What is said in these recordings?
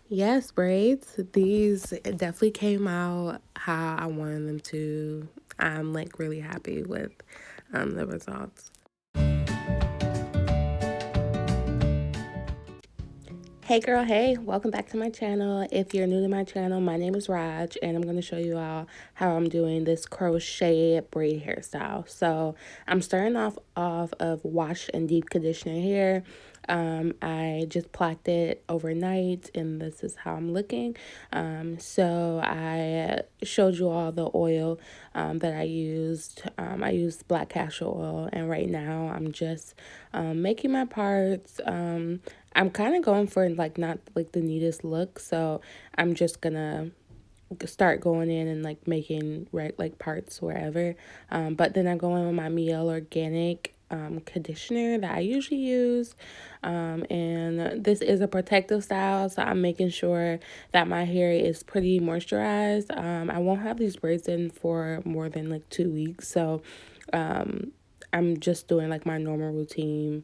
Yes, braids. These definitely came out how I wanted them to. I'm like really happy with the results. Hey girl, hey, welcome back to my channel. If you're new to my channel, my name is Raj and I'm going to show you all how I'm doing this crochet braid hairstyle. So I'm starting off of washed and deep conditioner hair. I just placked it overnight and this is how I'm looking. So I showed you all the oil that I used. I used black castor oil, and right now I'm just making my parts. I'm kind of going for like not like the neatest look, so I'm just gonna start going in and like making like parts wherever. But then I go in with my Miel organic conditioner that I usually use. And this is a protective style, so I'm making sure that my hair is pretty moisturized. I won't have these braids in for more than like 2 weeks, so I'm just doing like my normal routine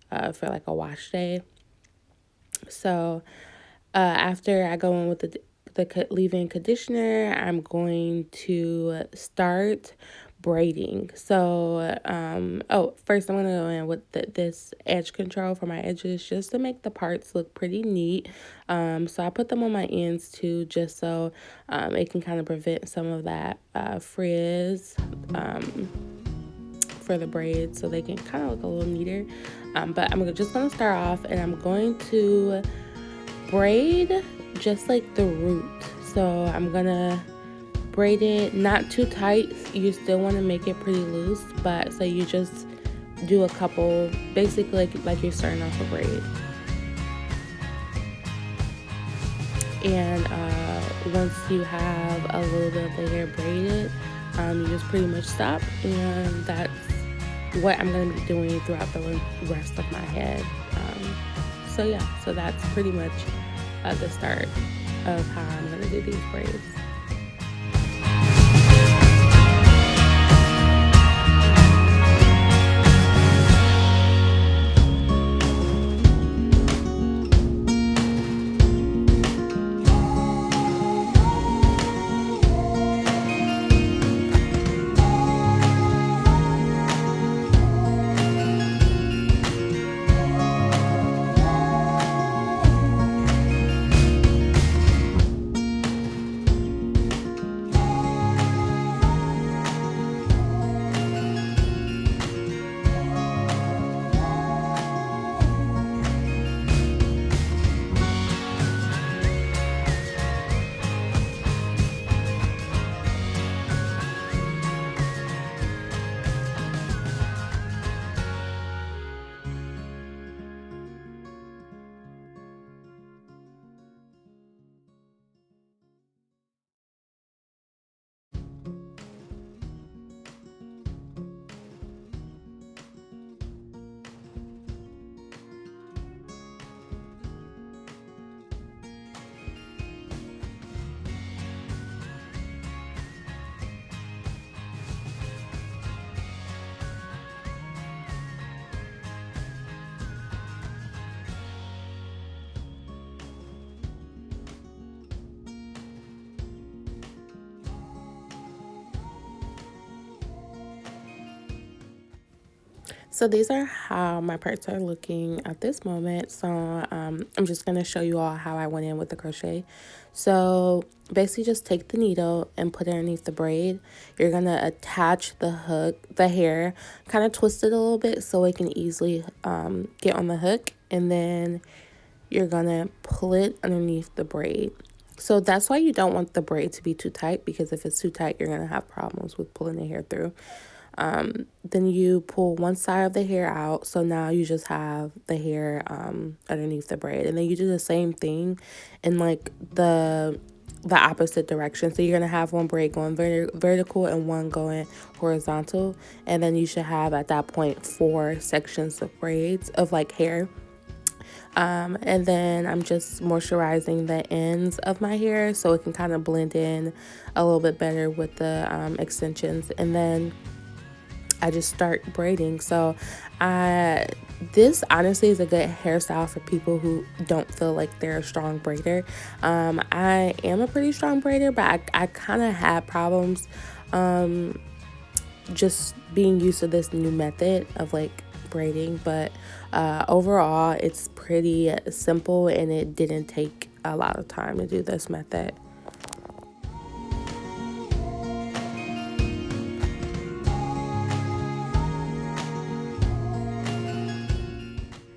for like a wash day. So after I go in with the leave-in conditioner, I'm going to start braiding. So first I'm gonna go in with this edge control for my edges just to make the parts look pretty neat. So I put them on my ends too, just so it can kind of prevent some of that frizz for the braids, so they can kind of look a little neater. But I'm just gonna start off, and I'm going to braid just like the root. So I'm gonna braid it not too tight. You still want to make it pretty loose, but so you just do a couple, basically like you're starting off a braid. And once you have a little bit of the hair braided, you just pretty much stop, and that's what I'm going to be doing throughout the rest of my head. So yeah, so that's pretty much the start of how I'm going to do these braids. So these are how my parts are looking at this moment. So I'm just going to show you all how I went in with the crochet. So basically just take the needle and put it underneath the braid. You're going to attach the hook, the hair, kind of twist it a little bit so it can easily get on the hook. And then you're going to pull it underneath the braid. So that's why you don't want the braid to be too tight, because if it's too tight, you're going to have problems with pulling the hair through. Then you pull one side of the hair out, so now you just have the hair underneath the braid, and then you do the same thing in like the opposite direction. So you're gonna have one braid going vertical and one going horizontal, and then you should have at that point 4 sections of braids of like hair. And then I'm just moisturizing the ends of my hair so it can kind of blend in a little bit better with the extensions. And then I just start braiding. So this honestly is a good hairstyle for people who don't feel like they're a strong braider. I am a pretty strong braider, but I kind of had problems just being used to this new method of like braiding. But overall, it's pretty simple and it didn't take a lot of time to do this method.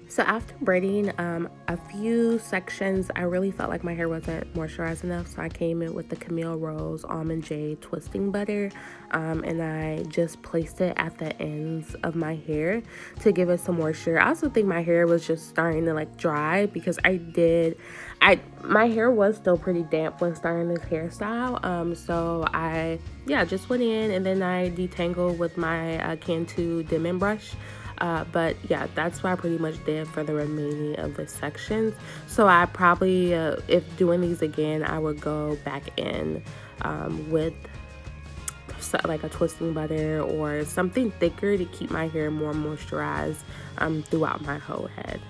So after braiding a few sections, I really felt like my hair wasn't moisturized enough. So I came in with the Camille Rose Almond J twisting butter, and I just placed it at the ends of my hair to give it some moisture. I also think my hair was just starting to like dry because my hair was still pretty damp when starting this hairstyle. So I just went in and then I detangled with my Cantu Diamond brush. But yeah, that's what I pretty much did for the remaining of the sections. So I probably, if doing these again, I would go back in with like a twisting butter or something thicker to keep my hair more moisturized throughout my whole head.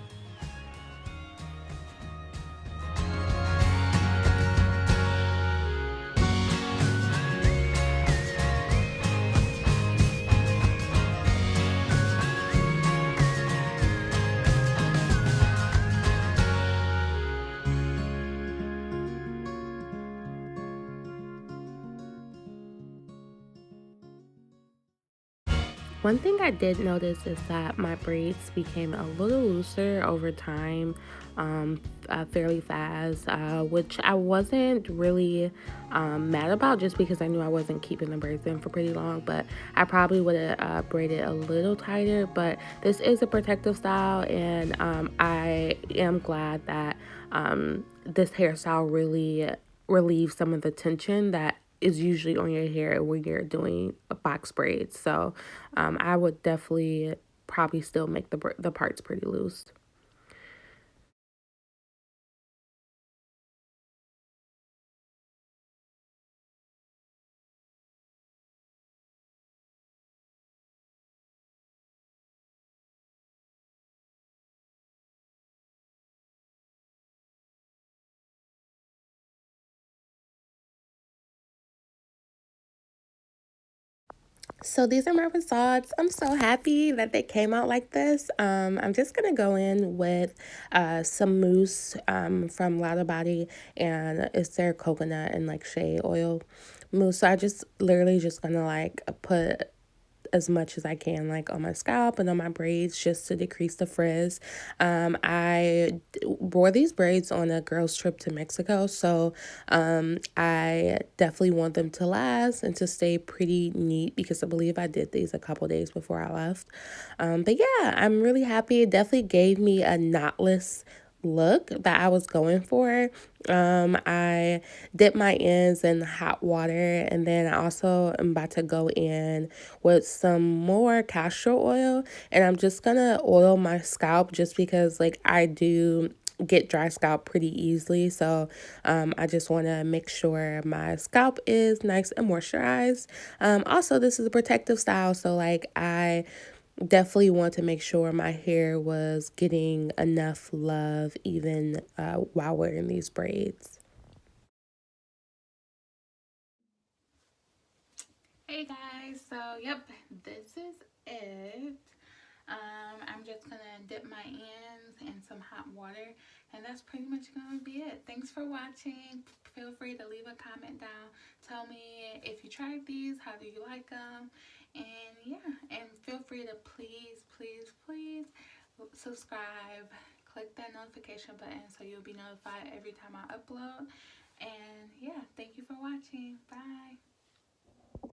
One thing I did notice is that my braids became a little looser over time, fairly fast, which I wasn't really mad about just because I knew I wasn't keeping the braids in for pretty long. But I probably would have braided a little tighter. But this is a protective style, and I am glad that this hairstyle really relieves some of the tension that is usually on your hair when you're doing a box braids. So I would definitely probably still make the parts pretty loose. So these are my results. I'm so happy that they came out like this. I'm just gonna go in with some mousse from Lada Body, and it's their coconut and like shea oil mousse. So I just literally just gonna like put as much as I can, like on my scalp and on my braids, just to decrease the frizz. Wore these braids on a girls' trip to Mexico, so I definitely want them to last and to stay pretty neat because I believe I did these a couple days before I left. But yeah, I'm really happy. It definitely gave me a knotless look that I was going for. I dip my ends in hot water, and then I also am about to go in with some more castor oil, and I'm just gonna oil my scalp just because like I do get dry scalp pretty easily. So I just want to make sure my scalp is nice and moisturized. Also, this is a protective style, so like I definitely want to make sure my hair was getting enough love even while wearing these braids. Hey guys, so yep, this is it. I'm just gonna dip my ends in some hot water, and that's pretty much gonna be it. Thanks for watching. Feel free to leave a comment down. Tell me if you tried these, how do you like them, and yeah, and feel free to please subscribe. Click that notification button so you'll be notified every time I upload. And yeah, thank you for watching. Bye.